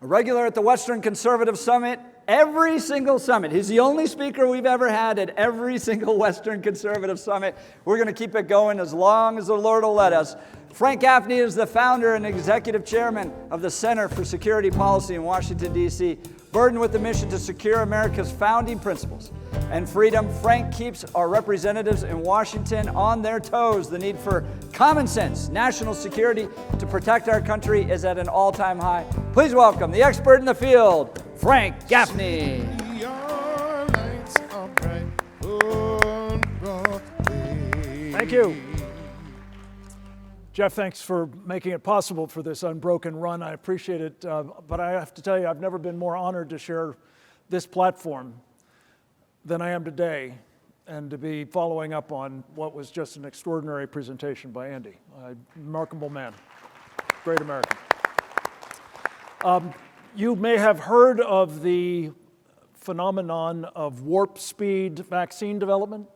A regular at the Western Conservative Summit, every single summit. He's the only speaker we've ever had at every single Western Conservative Summit. We're going to keep it going as long as the Lord will let us. Frank Gaffney is the founder and executive chairman of the Center for Security Policy in Washington, D.C., burdened with the mission to secure America's founding principles and freedom. Frank keeps our representatives in Washington on their toes. The need for common sense, national security to protect our country is at an all-time high. Please welcome the expert in the field, Frank Gaffney. Thank you. Jeff, thanks for making it possible for this unbroken run. I appreciate it, but I have to tell you, I've never been more honored to share this platform than I am today, and to be following up on what was just an extraordinary presentation by Andy. A remarkable man, great American. You may have heard of the phenomenon of warp speed vaccine development.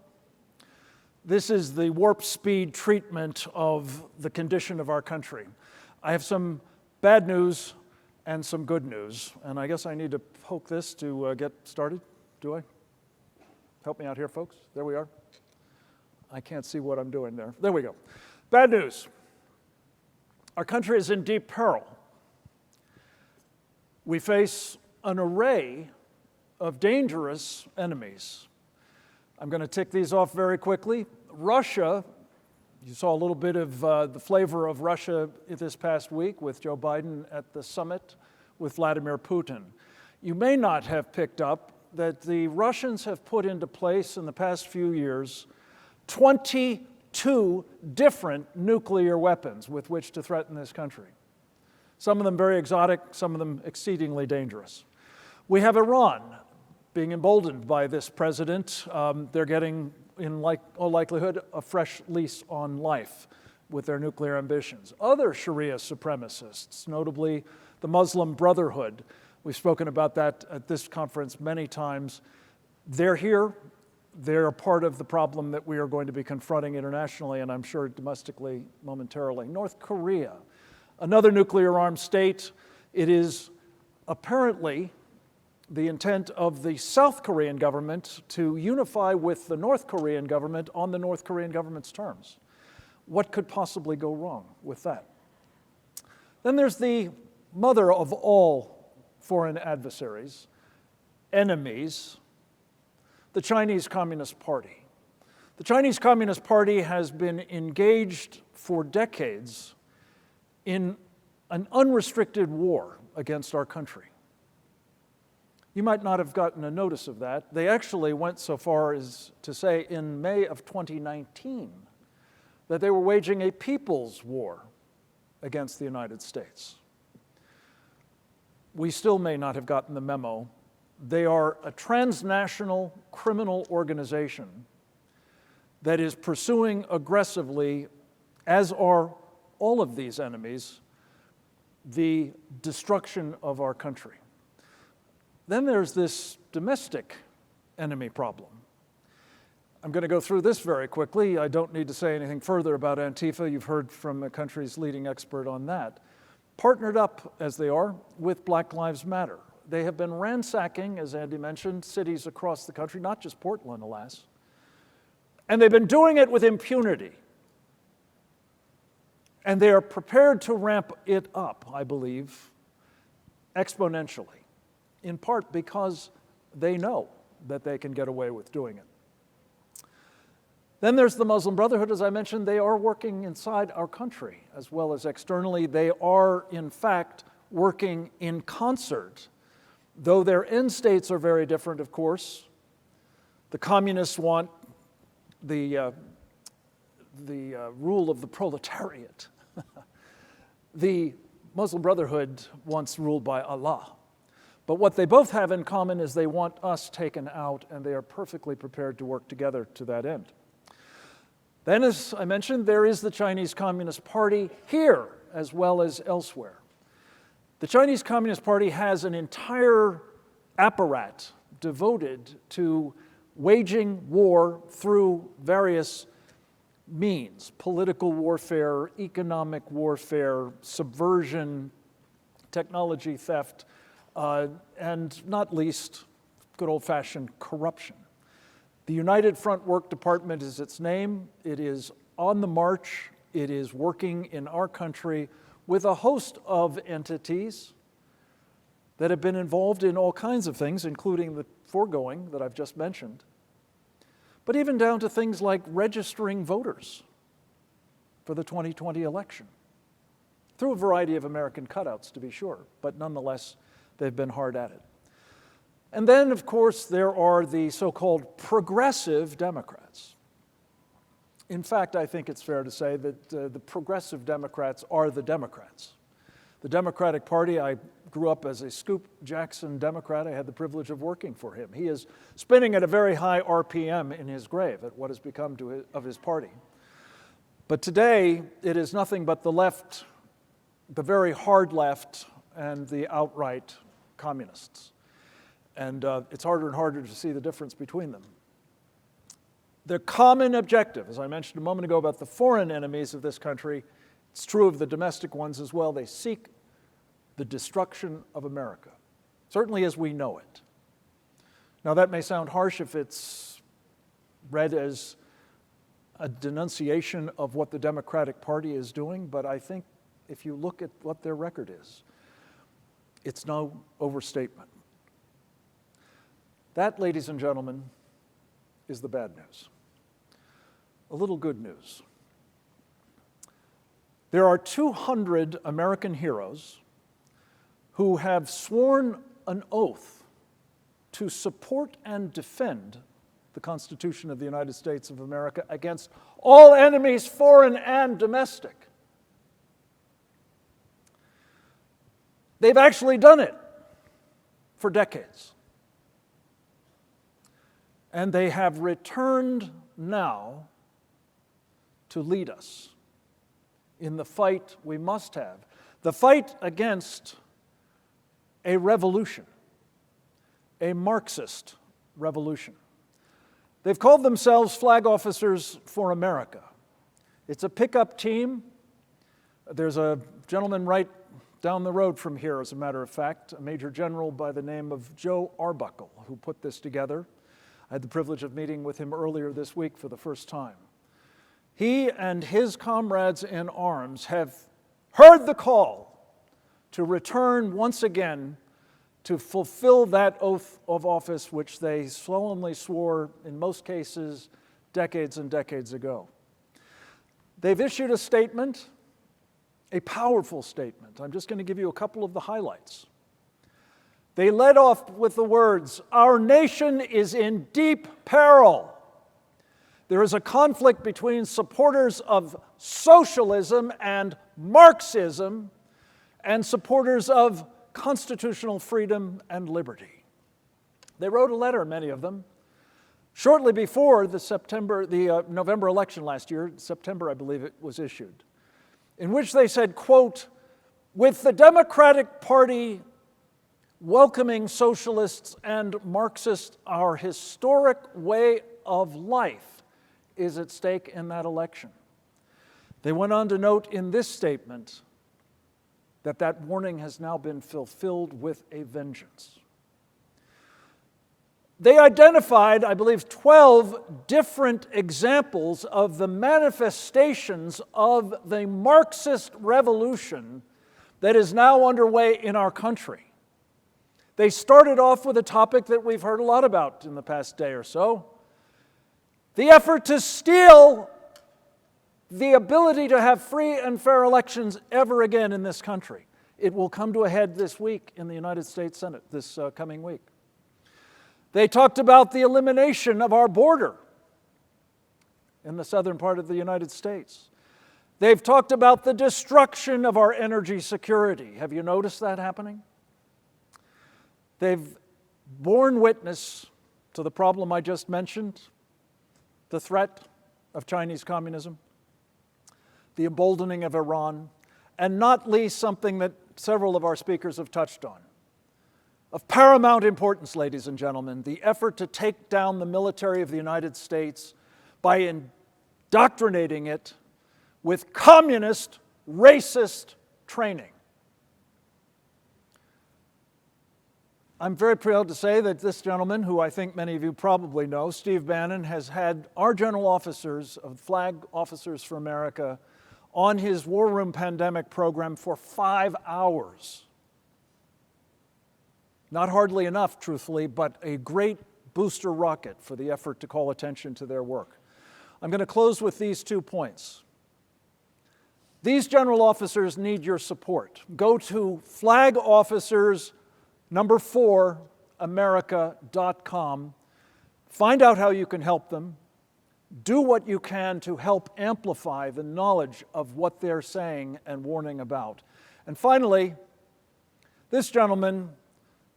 This is the warp speed treatment of the condition of our country. I have some bad news and some good news, and I guess I need to poke this to get started. Do I? Help me out here, folks. There we are. I can't see what I'm doing there. There we go. Bad news. Our country is in deep peril. We face an array of dangerous enemies. I'm going to tick these off very quickly. Russia, you saw a little bit of the flavor of Russia this past week with Joe Biden at the summit with Vladimir Putin. You may not have picked up that the Russians have put into place in the past few years 22 different nuclear weapons with which to threaten this country. Some of them very exotic, some of them exceedingly dangerous. We have Iran being emboldened by this president. They're getting, in all likelihood, a fresh lease on life with their nuclear ambitions. Other Sharia supremacists, notably the Muslim Brotherhood, we've spoken about that at this conference many times. They're here. They're a part of the problem that we are going to be confronting internationally, and I'm sure domestically momentarily. North Korea, another nuclear-armed state. It is apparently the intent of the South Korean government to unify with the North Korean government on the North Korean government's terms. What could possibly go wrong with that? Then there's the mother of all foreign adversaries, enemies, the Chinese Communist Party. The Chinese Communist Party has been engaged for decades in an unrestricted war against our country. You might not have gotten a notice of that. They actually went so far as to say in May of 2019 that they were waging a people's war against the United States. We still may not have gotten the memo. They are a transnational criminal organization that is pursuing aggressively, as are all of these enemies, the destruction of our country. Then there's this domestic enemy problem. I'm going to go through this very quickly. I don't need to say anything further about Antifa. You've heard from the country's leading expert on that. Partnered up, as they are, with Black Lives Matter. They have been ransacking, as Andy mentioned, cities across the country, not just Portland, alas. And they've been doing it with impunity. And they are prepared to ramp it up, I believe, exponentially. In part because they know that they can get away with doing it. Then there's the Muslim Brotherhood, as I mentioned. They are working inside our country as well as externally. They are, in fact, working in concert, though their end states are very different, of course. The communists want the rule of the proletariat. The Muslim Brotherhood wants ruled by Allah. But what they both have in common is they want us taken out, and they are perfectly prepared to work together to that end. Then, as I mentioned, there is the Chinese Communist Party here as well as elsewhere. The Chinese Communist Party has an entire apparatus devoted to waging war through various means: political warfare, economic warfare, subversion, technology theft, and not least, good old-fashioned corruption. The United Front Work Department is its name. It is on the march. It is working in our country with a host of entities that have been involved in all kinds of things, including the foregoing that I've just mentioned, but even down to things like registering voters for the 2020 election, through a variety of American cutouts, to be sure, but nonetheless, they've been hard at it. And then, of course, there are the so-called progressive Democrats. In fact, I think it's fair to say that the progressive Democrats are the Democrats. The Democratic Party, I grew up as a Scoop Jackson Democrat. I had the privilege of working for him. He is spinning at a very high RPM in his grave at what has become of his party. But today, it is nothing but the left, the very hard left, and the outright communists. And it's harder and harder to see the difference between them. Their common objective, as I mentioned a moment ago about the foreign enemies of this country, it's true of the domestic ones as well. They seek the destruction of America, certainly as we know it. Now, that may sound harsh if it's read as a denunciation of what the Democratic Party is doing, but I think if you look at what their record is, it's no overstatement. That, ladies and gentlemen, is the bad news. A little good news. There are 200 American heroes who have sworn an oath to support and defend the Constitution of the United States of America against all enemies, foreign and domestic. They've actually done it for decades. And they have returned now to lead us in the fight we must have, the fight against a revolution, a Marxist revolution. They've called themselves Flag Officers for America. It's a pickup team. There's a gentleman right down the road from here, as a matter of fact, a Major General by the name of Joe Arbuckle, who put this together. I had the privilege of meeting with him earlier this week for the first time. He and his comrades in arms have heard the call to return once again to fulfill that oath of office which they solemnly swore, in most cases, decades and decades ago. They've issued a statement, a powerful statement. I'm just going to give you a couple of the highlights. They led off with the words, "Our nation is in deep peril. There is a conflict between supporters of socialism and Marxism and supporters of constitutional freedom and liberty." They wrote a letter, many of them, shortly before the November election last year, September, I believe it was issued, in which they said, quote, "With the Democratic Party welcoming socialists and Marxists, our historic way of life is at stake in that election." They went on to note in this statement that that warning has now been fulfilled with a vengeance. They identified, I believe, 12 different examples of the manifestations of the Marxist revolution that is now underway in our country. They started off with a topic that we've heard a lot about in the past day or so, the effort to steal the ability to have free and fair elections ever again in this country. It will come to a head this week in the United States Senate, this coming week. They talked about the elimination of our border in the southern part of the United States. They've talked about the destruction of our energy security. Have you noticed that happening? They've borne witness to the problem I just mentioned, the threat of Chinese communism, the emboldening of Iran, and not least something that several of our speakers have touched on. Of paramount importance, ladies and gentlemen, the effort to take down the military of the United States by indoctrinating it with communist, racist training. I'm very proud to say that this gentleman, who I think many of you probably know, Steve Bannon, has had our general officers of Flag Officers for America on his War Room Pandemic program for 5 hours. Not hardly enough, truthfully, but a great booster rocket for the effort to call attention to their work. I'm going to close with these 2 points. These general officers need your support. Go to flagofficers4america.com. Find out how you can help them. Do what you can to help amplify the knowledge of what they're saying and warning about. And finally, this gentleman,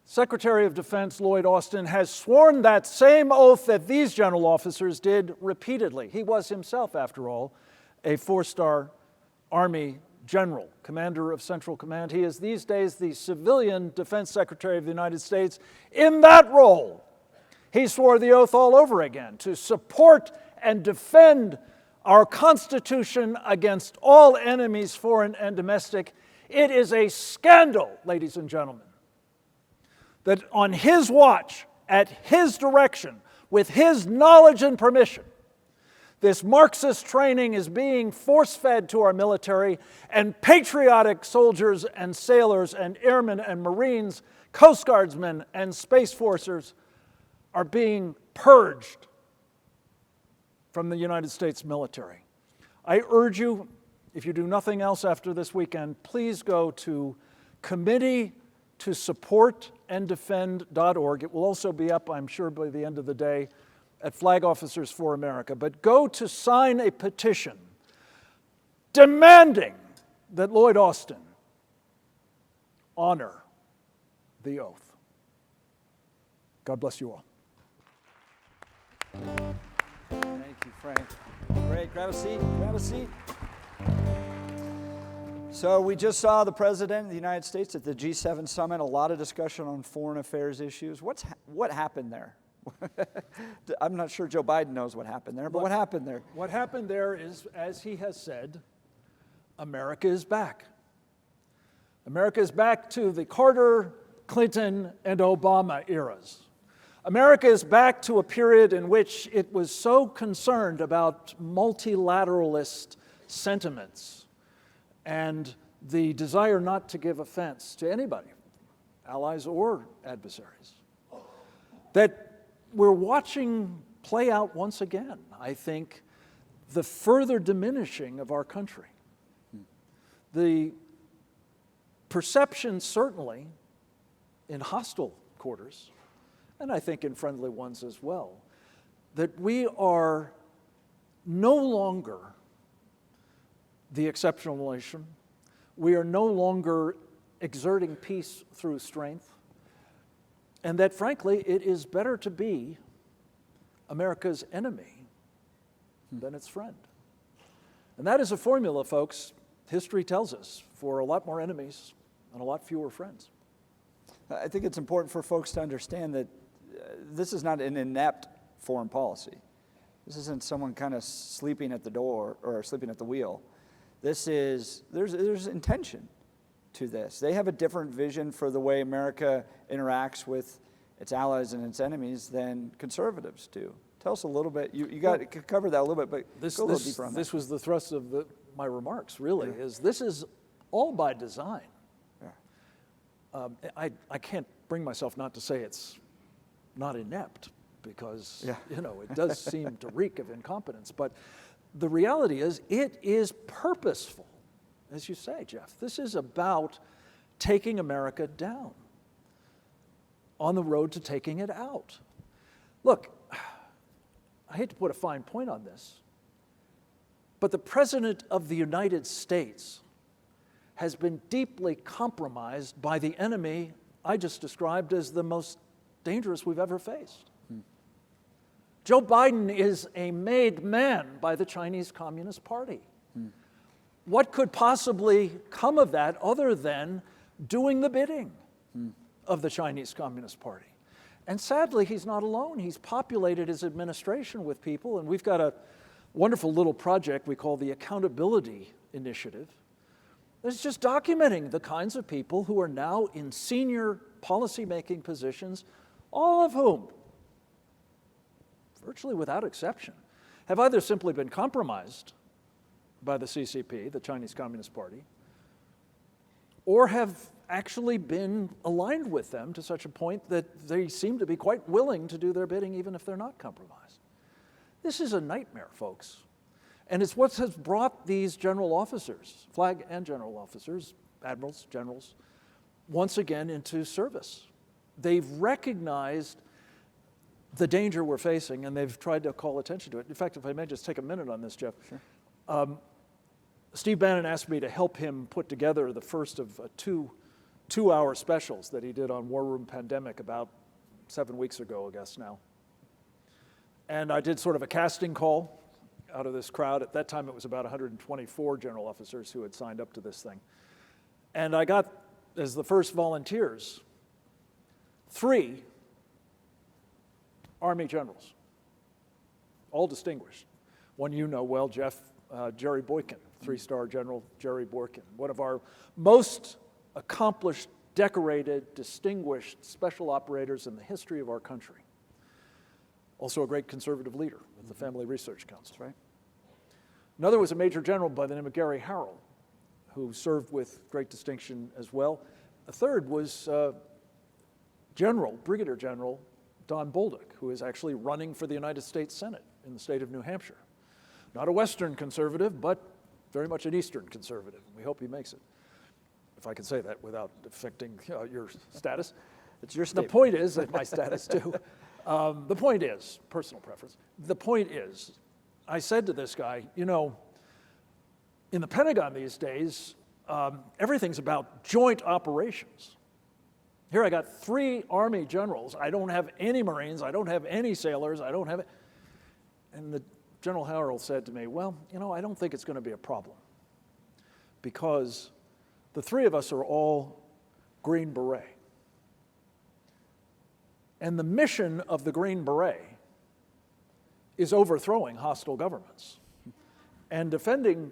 Secretary of Defense Lloyd Austin, has sworn that same oath that these general officers did repeatedly. He was himself, after all, a 4-star Army general, commander of Central Command. He is these days the civilian Defense Secretary of the United States. In that role, he swore the oath all over again to support and defend our Constitution against all enemies, foreign and domestic. It is a scandal, ladies and gentlemen, that on his watch, at his direction, with his knowledge and permission, this Marxist training is being force-fed to our military, and patriotic soldiers and sailors and airmen and Marines, Coast Guardsmen and Space Forcers are being purged from the United States military. I urge you, if you do nothing else after this weekend, please go to committee-to-support-and-defend.org. It will also be up, I'm sure, by the end of the day at Flag Officers for America. But go to sign a petition demanding that Lloyd Austin honor the oath. God bless you all. Thank you, Frank. Great. Grab a seat. Grab a seat. So we just saw the President of the United States at the G7 summit, a lot of discussion on foreign affairs issues. What happened there? I'm not sure Joe Biden knows what happened there, but what happened there? What happened there is, as he has said, America is back. America is back to the Carter, Clinton, and Obama eras. America is back to a period in which it was so concerned about multilateralist sentiments and the desire not to give offense to anybody, allies or adversaries, that we're watching play out once again, I think, the further diminishing of our country. The perception, certainly, in hostile quarters, and I think in friendly ones as well, that we are no longer the exceptional nation. We are no longer exerting peace through strength. And that, frankly, it is better to be America's enemy than its friend. And that is a formula, folks, history tells us, for a lot more enemies and a lot fewer friends. I think it's important for folks to understand that this is not an inept foreign policy. This isn't someone kind of sleeping at the door or sleeping at the wheel. There's intention to this. They have a different vision for the way America interacts with its allies and its enemies than conservatives do. Tell us a little bit. You covered that a little bit, but go a little deeper on that. This was the thrust of my remarks, really, is this is all by design. Yeah. I can't bring myself not to say it's not inept, because it does seem to reek of incompetence. But the reality is, it is purposeful. As you say, Jeff, this is about taking America down on the road to taking it out. Look, I hate to put a fine point on this, but the President of the United States has been deeply compromised by the enemy I just described as the most dangerous we've ever faced. Joe Biden is a made man by the Chinese Communist Party. What could possibly come of that other than doing the bidding of the Chinese Communist Party? And sadly, he's not alone. He's populated his administration with people, and we've got a wonderful little project we call the Accountability Initiative that's just documenting the kinds of people who are now in senior policy-making positions, all of whom, virtually without exception, have either simply been compromised by the CCP, the Chinese Communist Party, or have actually been aligned with them to such a point that they seem to be quite willing to do their bidding even if they're not compromised. This is a nightmare, folks. And it's what has brought these general officers, flag and general officers, admirals, generals, once again into service. They've recognized the danger we're facing, and they've tried to call attention to it. In fact, if I may just take a minute on this, Jeff. Sure. Steve Bannon asked me to help him put together the first of two-hour specials that he did on War Room Pandemic about 7 weeks ago, I guess now. And I did sort of a casting call out of this crowd. At that time, it was about 124 general officers who had signed up to this thing. And I got, as the first volunteers, 3 Army generals, all distinguished. One you know well, Jeff, Jerry Boykin, 3-star General Jerry Boykin, one of our most accomplished, decorated, distinguished special operators in the history of our country. Also a great conservative leader with the Family Research Council. Right. Another was a Major General by the name of Gary Harrell, who served with great distinction as well. A third was Brigadier General Don Bolduc, who is actually running for the United States Senate in the state of New Hampshire. Not a Western conservative, but very much an Eastern conservative. We hope he makes it, if I can say that without affecting your status. It's your statement. The point is, that my status too, the point is, personal preference, the point is, I said to this guy, you know, in the Pentagon these days, everything's about joint operations. Here I got 3 Army generals. I don't have any Marines. I don't have any sailors. I don't have it. And the General Harrell said to me, well, you know, I don't think it's going to be a problem because the 3 of us are all Green Beret. And the mission of the Green Beret is overthrowing hostile governments and defending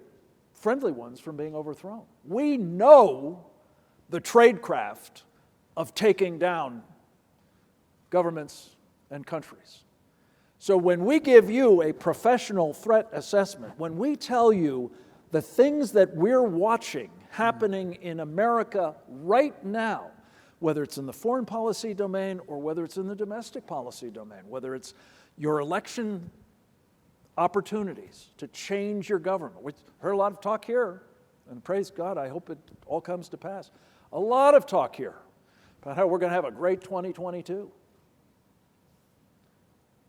friendly ones from being overthrown. We know the tradecraft of taking down governments and countries. So when we give you a professional threat assessment, when we tell you the things that we're watching happening in America right now, whether it's in the foreign policy domain or whether it's in the domestic policy domain, whether it's your election opportunities to change your government. We heard a lot of talk here, and praise God, I hope it all comes to pass. A lot of talk here about how we're going to have a great 2022.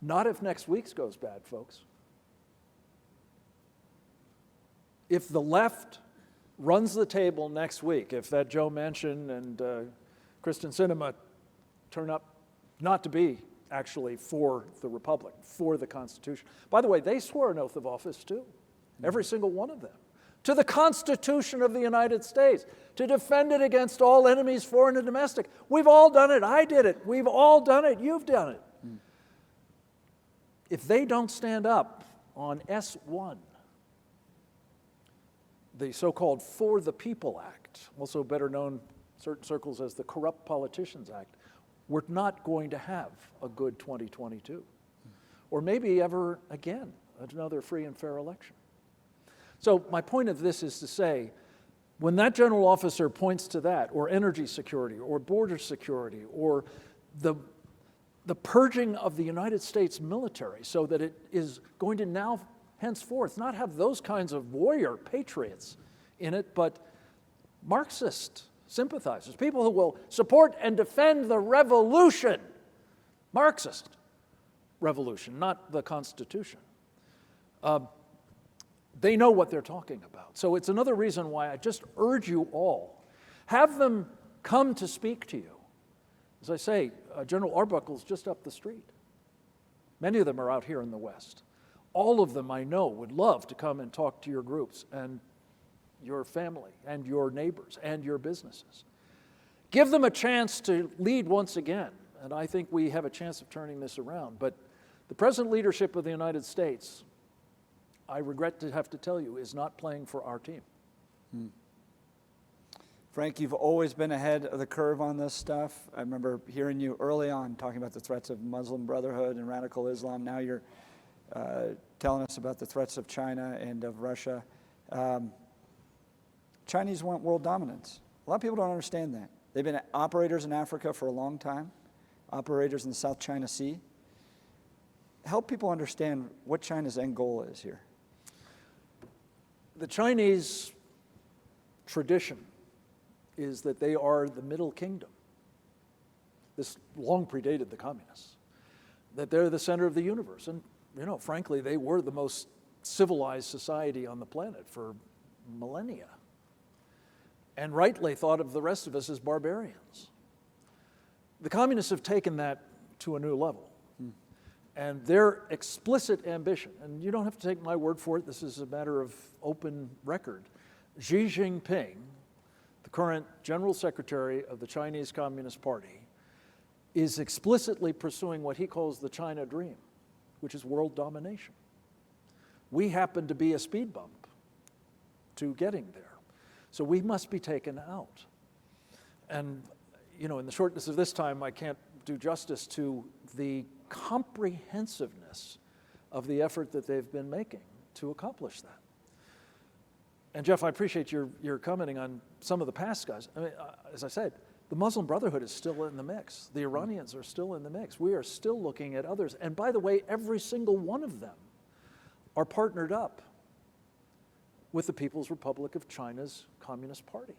Not if next week's goes bad, folks. If the left runs the table next week, if that Joe Manchin and Kristen Sinema turn up not to be actually for the Republic, for the Constitution. By the way, they swore an oath of office too, every single one of them, to the Constitution of the United States, to defend it against all enemies, foreign and domestic. We've all done it. I did it. We've all done it. You've done it. If they don't stand up on S1, the so-called For the People Act, also better known in certain circles as the Corrupt Politicians Act, we're not going to have a good 2022, or maybe ever again, another free and fair election. So my point of this is to say, when that general officer points to that, or energy security, or border security, or the purging of the United States military so that it is going to now, henceforth, not have those kinds of warrior patriots in it, but Marxist sympathizers, people who will support and defend the revolution, Marxist revolution, not the Constitution. They know what they're talking about. So it's another reason why I just urge you all, have them come to speak to you. As I say, General Arbuckle's just up the street. Many of them are out here in the West. All of them, I know, would love to come and talk to your groups and your family and your neighbors and your businesses. Give them a chance to lead once again, and I think we have a chance of turning this around. But the present leadership of the United States, I regret to have to tell you, is not playing for our team. Frank, you've always been ahead of the curve on this stuff. I remember hearing you early on talking about the threats of Muslim Brotherhood and radical Islam. Now you're telling us about the threats of China and of Russia. Chinese want world dominance. A lot of people don't understand that. They've been operators in Africa for a long time, operators in the South China Sea. Help people understand what China's end goal is here. The Chinese tradition is that they are the Middle Kingdom. This long predated the communists. That they're the center of the universe. And, frankly, they were the most civilized society on the planet for millennia. And rightly thought of the rest of us as barbarians. The communists have taken that to a new level. And their explicit ambition, and you don't have to take my word for it, this is a matter of open record. Xi Jinping, the current General Secretary of the Chinese Communist Party, is explicitly pursuing what he calls the China dream, which is world domination. We happen to be a speed bump to getting there. So we must be taken out. And, in the shortness of this time, I can't do justice to the comprehensiveness of the effort that they've been making to accomplish that. And Jeff, I appreciate your commenting on some of the past guys. I mean, as I said, the Muslim Brotherhood is still in the mix. The Iranians are still in the mix. We are still looking at others. And by the way, every single one of them are partnered up with the People's Republic of China's Communist Party.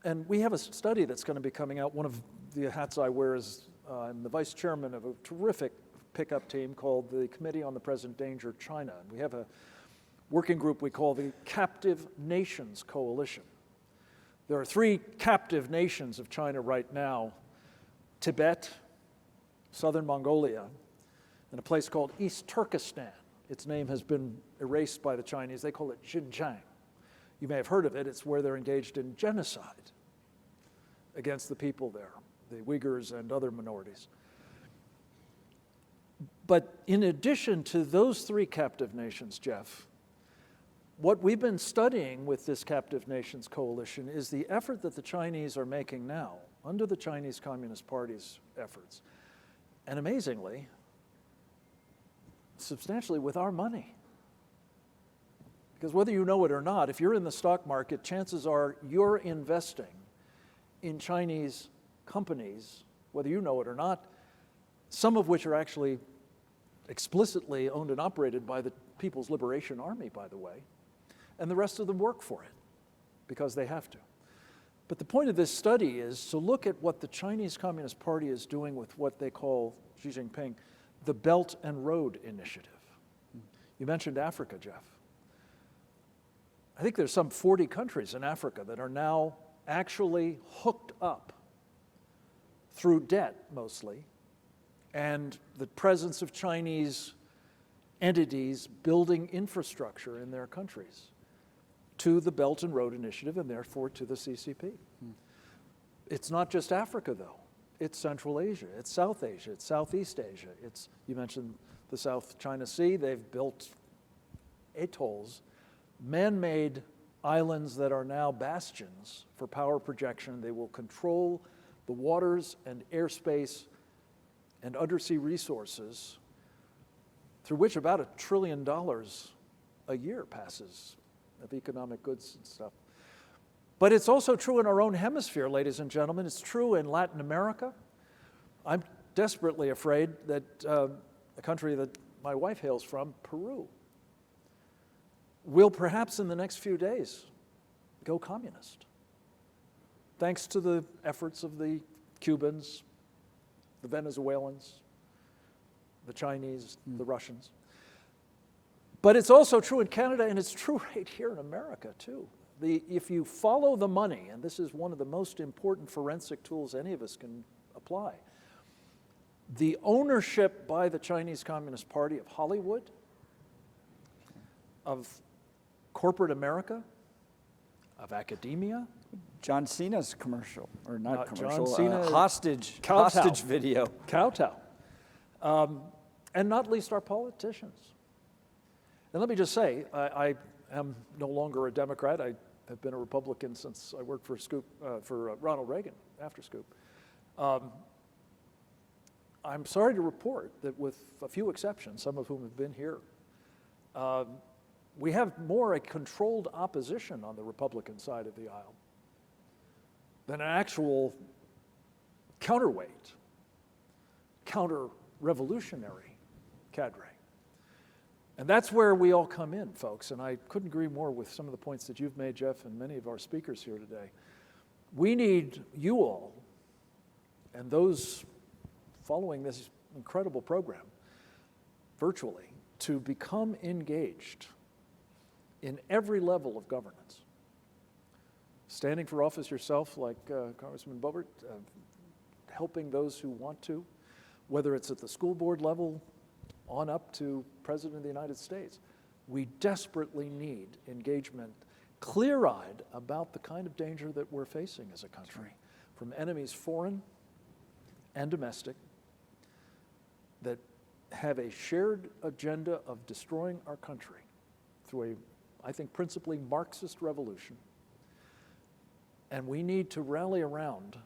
And we have a study that's going to be coming out. One of the hats I wear is I'm the vice chairman of a terrific pickup team called the Committee on the Present Danger China. And we have a working group we call the Captive Nations Coalition. There are 3 captive nations of China right now: Tibet, southern Mongolia, and a place called East Turkestan. Its name has been erased by the Chinese. They call it Xinjiang. You may have heard of it. It's where they're engaged in genocide against the people there, the Uyghurs and other minorities. But in addition to those 3 captive nations, Jeff, what we've been studying with this Captive Nations Coalition is the effort that the Chinese are making now under the Chinese Communist Party's efforts. And amazingly, substantially with our money. Because whether you know it or not, if you're in the stock market, chances are you're investing in Chinese companies, whether you know it or not, some of which are actually explicitly owned and operated by the People's Liberation Army, by the way, and the rest of them work for it because they have to. But the point of this study is to look at what the Chinese Communist Party is doing with what they call, Xi Jinping, the Belt and Road Initiative. You mentioned Africa, Jeff. I think there's some 40 countries in Africa that are now actually hooked up through debt mostly, and the presence of Chinese entities building infrastructure in their countries to the Belt and Road Initiative and therefore to the CCP. It's not just Africa, though. It's Central Asia, it's South Asia, it's Southeast Asia. You mentioned the South China Sea. They've built atolls, man-made islands that are now bastions for power projection. They will control the waters and airspace and undersea resources through which about $1 trillion a year passes of economic goods and stuff. But it's also true in our own hemisphere, ladies and gentlemen. It's true in Latin America. I'm desperately afraid that a country that my wife hails from, Peru, will perhaps in the next few days go communist, thanks to the efforts of the Cubans, the Venezuelans, the Chinese, the Russians. But it's also true in Canada, and it's true right here in America, too. If you follow the money, and this is one of the most important forensic tools any of us can apply, the ownership by the Chinese Communist Party of Hollywood, of corporate America, of academia. John Cena's commercial, or not commercial, John Cena, hostage video. Kowtow. And not least our politicians. And let me just say, I am no longer a Democrat. I have been a Republican since I worked for Ronald Reagan after Scoop. I'm sorry to report that with a few exceptions, some of whom have been here, we have more a controlled opposition on the Republican side of the aisle than an actual counterweight, counter-revolutionary cadre. And that's where we all come in, folks, and I couldn't agree more with some of the points that you've made, Jeff, and many of our speakers here today. We need you all and those following this incredible program virtually to become engaged in every level of governance. Standing for office yourself, like Congressman Boebert, helping those who want to, whether it's at the school board level on up to President of the United States. We desperately need engagement, clear-eyed about the kind of danger that we're facing as a country, from enemies foreign and domestic that have a shared agenda of destroying our country through a, I think, principally Marxist revolution. And we need to rally around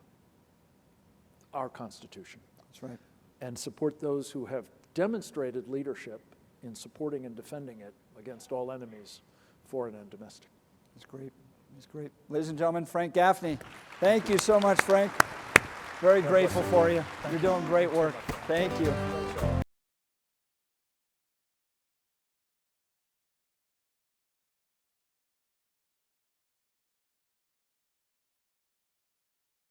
our Constitution. That's right. And support those who have demonstrated leadership in supporting and defending it against all enemies, foreign and domestic. That's great. That's great. Ladies and gentlemen, Frank Gaffney. Thank you so much, Frank. Very grateful for you. You're doing great work. Thank you.